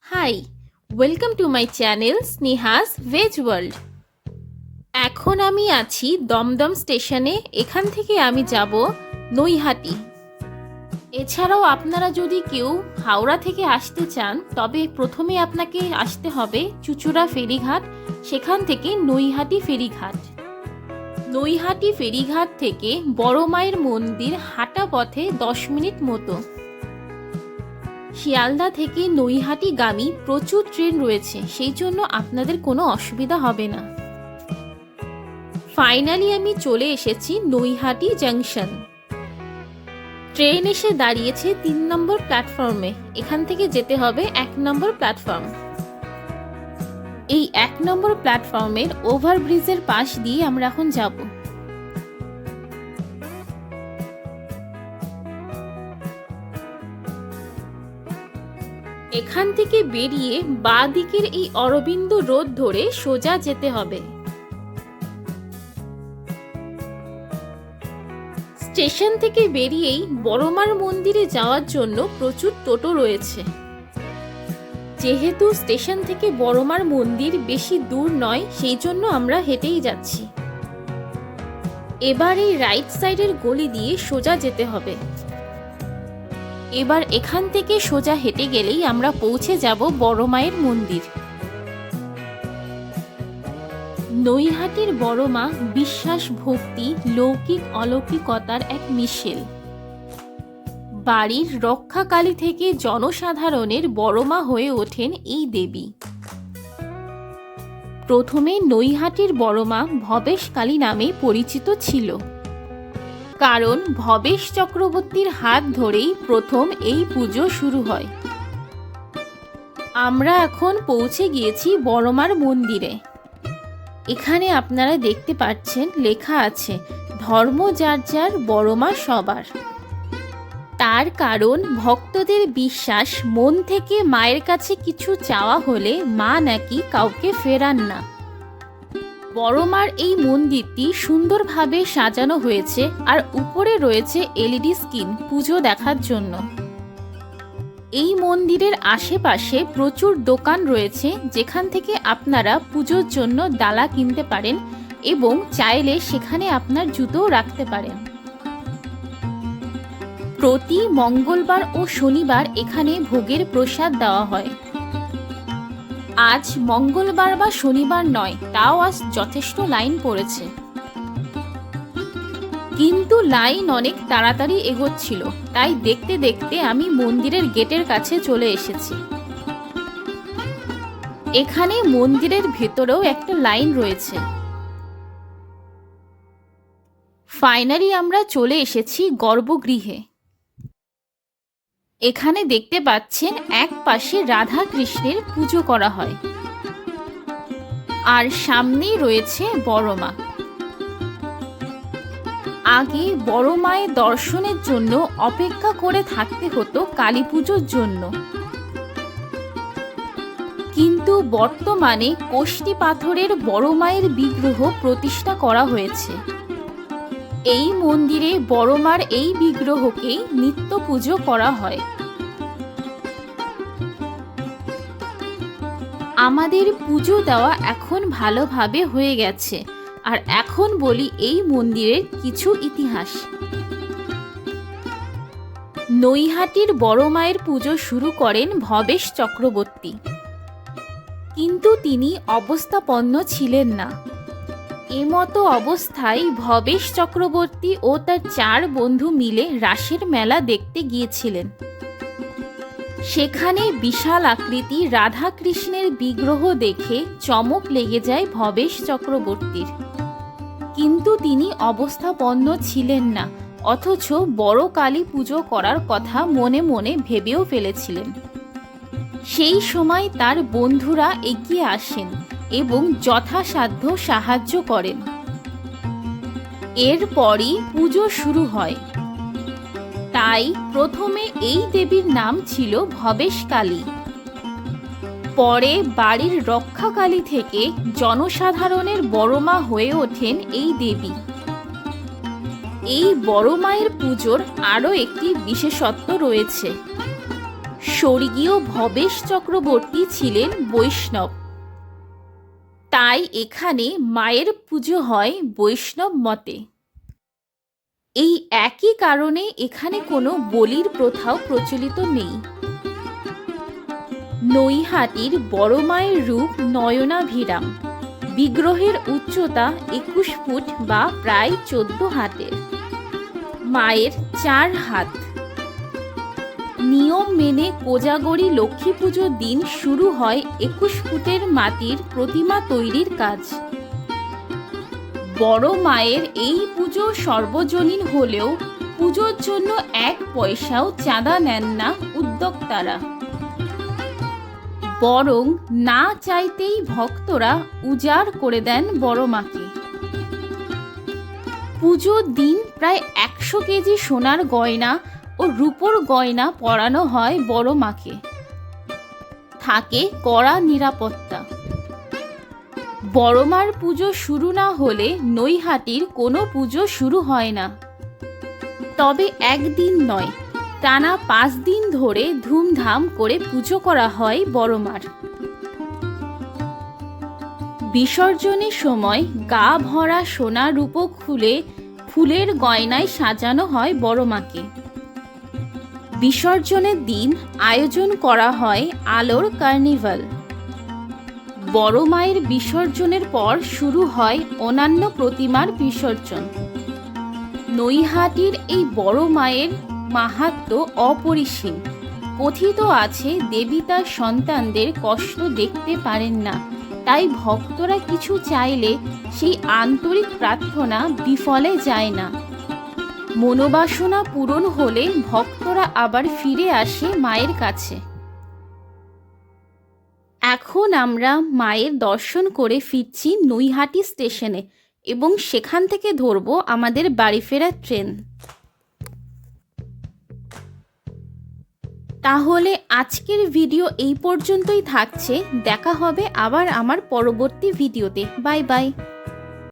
High, welcome to my channel Sneha's veg world. এখন আমি আছি দমদম স্টেশনে। এখান থেকে আমি যাব নৈহাটি। এছাড়াও আপনারা যদি কেউ হাওড়া থেকে আসতে চান তবে প্রথমে আপনাকে আসতে হবে চুঁচুড়া ফেরিঘাট, সেখান থেকে নৈহাটি ফেরিঘাট। নৈহাটি ফেরিঘাট থেকে বড় মায়ের মন্দির হাঁটা পথে 10 মিনিট মতো। শিয়ালদা থেকে নৈহাটিগামী প্রচুর ট্রেন রয়েছে, সেই জন্য আপনাদের কোনো অসুবিধা হবে না। ফাইনালি আমি চলে এসেছি নৈহাটি জাংশন। ট্রেন এসে দাঁড়িয়েছে 3 নম্বর প্ল্যাটফর্মে। এখান থেকে যেতে হবে 1 নম্বর প্ল্যাটফর্ম। এই 1 নম্বর প্ল্যাটফর্মের ওভারব্রিজের পাশ দিয়ে আমরা এখন যাব। এখান থেকে বেরিয়ে বাঁ দিকের এই অরবিন্দ রোড ধরে সোজা যেতে হবে। স্টেশন থেকে বেরিয়েই বড়মার মন্দিরে যাওয়ার জন্য প্রচুর টোটো রয়েছে। যেহেতু স্টেশন থেকে বড়মার মন্দির বেশি দূর নয়, সেই জন্য আমরা হেঁটেই যাচ্ছি। এবার এই রাইট সাইডের গলি দিয়ে সোজা যেতে হবে। এবার এখান থেকে সোজা হেঁটে গেলেই আমরা পৌঁছে যাব বড় মায়ের মন্দির। নৈহাটির বড় মা বিশ্বাস, ভক্তি, লৌকিক অলৌকিকতার এক মিশেল। বাড়ির রক্ষাকালী থেকে জনসাধারণের বড় মা হয়ে ওঠেন এই দেবী। প্রথমে নৈহাটির বড় মা ভবেশকালী নামে পরিচিত ছিল, কারণ ভবেশ চক্রবর্তীর হাত ধরেই প্রথম এই পুজো শুরু হয়। আমরা এখন পৌঁছে গিয়েছি বড়মার মন্দিরে। এখানে আপনারা দেখতে পাচ্ছেন লেখা আছে ধর্ম যার যার, বড়মা সবার। তার কারণ ভক্তদের বিশ্বাস, মন থেকে মায়ের কাছে কিছু চাওয়া হলে মা নাকি কাউকে ফেরান না। বড়মার এই মন্দিরটি সুন্দরভাবে সাজানো হয়েছে, আর উপরে রয়েছে এলইডি স্ক্রিন পুজো দেখার জন্য। এই মন্দিরের আশেপাশে প্রচুর দোকান রয়েছে, যেখান থেকে আপনারা পুজোর জন্য ডালা কিনতে পারেন এবং চাইলে সেখানে আপনার জুতোও রাখতে পারেন। প্রতি মঙ্গলবার ও শনিবার এখানে ভোগের প্রসাদ দেওয়া হয়। আজ মঙ্গলবার বা শনিবার নয়, তাও আজ যথেষ্ট লাইন পড়েছে, কিন্তু লাইন অনেক তাড়াতাড়ি এগোচ্ছিল, তাই দেখতে দেখতে আমি মন্দিরের গেটের কাছে চলে এসেছি। এখানে মন্দিরের ভেতরেও একটা লাইন রয়েছে। ফাইনালি আমরা চলে এসেছি গর্ভগৃহে। এখানে দেখতে পাচ্ছেন এক পাশে রাধা কৃষ্ণের পুজো করা হয়, আর সামনেই রয়েছে বড় মা। আগে বড় মায়ের দর্শনের জন্য অপেক্ষা করে থাকতে হতো কালী পুজোর জন্য, কিন্তু বর্তমানে কোষ্ঠী পাথরের বড় মায়ের বিগ্রহ প্রতিষ্ঠা করা হয়েছে। এই মন্দিরে বড় মার এই বিগ্রহকেই নিত্য পুজো করা হয়। আমাদের পুজো দেওয়া এখন ভালোভাবে হয়ে গেছে, আর এখন বলি এই মন্দিরের কিছু ইতিহাস। নৈহাটির বড় মায়ের পুজো শুরু করেন ভবেশ চক্রবর্তী, কিন্তু তিনি অবস্থাপন্ন ছিলেন না। এমতো অবস্থায় ভবেশ চক্রবর্তী ও তার 4 বন্ধু মিলে রাসের মেলা দেখতে গিয়েছিলেন। সেখানে বিশাল আকৃতি রাধা কৃষ্ণের বিগ্রহ দেখে চমক লেগে যায় ভবেশ চক্রবর্তীর, কিন্তু তিনি অবস্থাপন্ন ছিলেন না, অথচ বড় কালী পুজো করার কথা মনে মনে ভেবেও ফেলেছিলেন। সেই সময় তার বন্ধুরা এগিয়ে আসেন এবং যথাসাধ্য সাহায্য করেন। এরপরই পুজো শুরু হয়। তাই প্রথমে এই দেবীর নাম ছিল ভবেশকালী। পরে বাড়ির রক্ষাকালী থেকে জনসাধারণের বড় মা হয়ে ওঠেন এই দেবী। এই বড় মায়ের পুজোর আরও একটি বিশেষত্ব রয়েছে। স্বর্গীয় ভবেশ চক্রবর্তী ছিলেন বৈষ্ণব, তাই এখানে মায়ের পুজো হয় বৈষ্ণব মতে। এই একই কারণে এখানে কোনো বলির প্রথাও প্রচলিত নেই। নৈহাটির বড় মায়ের রূপ নয়নাভিরাম। বিগ্রহের উচ্চতা 21 ফুট বা প্রায় 14 হাতের। মায়ের 4 হাত। নিয়ম মেনে কোজাগরী লক্ষ্মী পুজোর দিন শুরু হয় 21 ফুটের মাটির প্রতিমা তৈরির কাজ। বড় মায়ের এই পুজো সর্বজনীন হলেও পুজোর জন্য 1 পয়সাও চাঁদা নেন না উদ্যোক্তারা, বরং না চাইতেই ভক্তরা উজাড় করে দেন বড় মাকে। পুজোর দিন প্রায় 100 কেজি সোনার গয়না ও রূপোর গয়না পরানো হয় বড় মাকে। থাকে কড়া নিরাপত্তা। বড় মার পুজো শুরু না হলে নৈহাটির কোনো পুজো শুরু হয় না। তবে একদিন নয়, টানা 5 দিন ধরে ধুমধাম করে পুজো করা হয় বড় মার। বিসর্জনের সময় গা ভরা সোনা রূপো খুলে ফুলের গয়নায় সাজানো হয় বড় মাকে। বিসর্জনের দিন আয়োজন করা হয় আলোর কার্নিভাল। বড় মায়ের বিসর্জনের পর শুরু হয় অন্যান্য প্রতিমার বিসর্জন। নৈহাটির এই বড় মায়ের মাহাত্ম্য অপরিসীম। কথিত আছে দেবী তার সন্তানদের কষ্ট দেখতে পারেন না, তাই ভক্তরা কিছু চাইলে সেই আন্তরিক প্রার্থনা বিফলে যায় না। মনোবাসনা পূরণ হলে ভক্তরা আবার ফিরে আসে মায়ের কাছে। এখন আমরা মায়ের দর্শন করে ফিরছি নৈহাটি স্টেশনে এবং সেখান থেকে ধরবো আমাদের বাড়ি ফেরার ট্রেন। তাহলে আজকের ভিডিও এই পর্যন্তই থাকছে। দেখা হবে আবার আমার পরবর্তী ভিডিওতে। Bye bye.